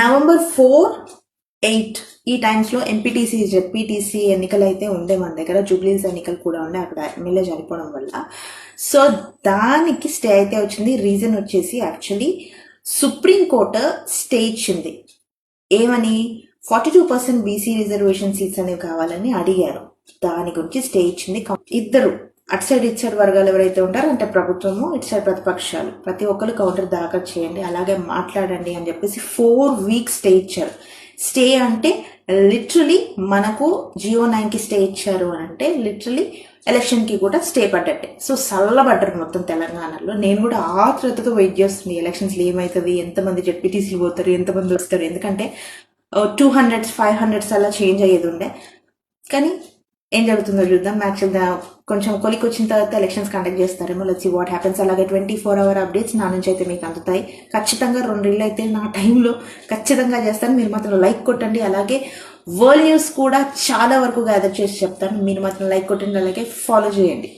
November 4, 8 ఈ టైమ్స్లో MPTC ZPTC ఎన్నికలు అయితే ఉండే మన దగ్గర, జూబ్లీస్ ఎన్నికలు కూడా ఉండే అక్కడ ఎమ్మెల్యే చనిపోవడం వల్ల. సో దానికి స్టే అయితే వచ్చింది. రీజన్ వచ్చేసి యాక్చువల్లీ సుప్రీంకోర్టు స్టే ఇచ్చింది. ఏమని 42% బీసీ రిజర్వేషన్ సీట్స్ అనేవి కావాలని అడిగారు. దాని గురించి స్టే ఇచ్చింది. ఇద్దరు అటు సైడ్ ఇటు సైడ్ వర్గాలు ఎవరైతే ఉంటారో అంటే ప్రభుత్వము, ఇటు సైడ్ ప్రతిపక్షాలు, ప్రతి ఒక్కరు కౌంటర్ దాఖలు చేయండి, అలాగే మాట్లాడండి అని చెప్పేసి 4 వీక్స్ స్టే ఇచ్చారు. స్టే అంటే లిటరలీ మనకు GO9కి స్టే ఇచ్చారు అని అంటే లిటరలీ ఎలక్షన్కి కూడా స్టే పడ్డట్టే. సో చల్లబడ్డారు మొత్తం తెలంగాణలో. నేను కూడా ఆతృతతో వెయిట్ చేస్తుంది ఎలక్షన్స్లో ఏమవుతుంది, ఎంతమంది జెడ్పీటీసీలు పోతారు, ఎంతమంది వస్తారు. ఎందుకంటే 200s 500s అలా చేంజ్ అయ్యేది ఉండే. కానీ ఏం జరుగుతుందో చూద్దాం. యాక్చువల్గా కొంచెం కొలికి వచ్చిన తర్వాత ఎలక్షన్స్ కండక్ట్ చేస్తారేమో. Let's see what happens. అలాగే 24 hour అప్డేట్స్ నా నుంచి అయితే మీకు అందుతాయి. ఖచ్చితంగా 2 రీళ్ళు అయితే నా టైంలో ఖచ్చితంగా చేస్తాను. మీరు మాత్రం లైక్ కొట్టండి. అలాగే వరల్డ్ న్యూస్ కూడా చాలా వరకు గ్యాదర్ చేసి చెప్తాను. మీరు మాత్రం లైక్ కొట్టండి, అలాగే ఫాలో చేయండి.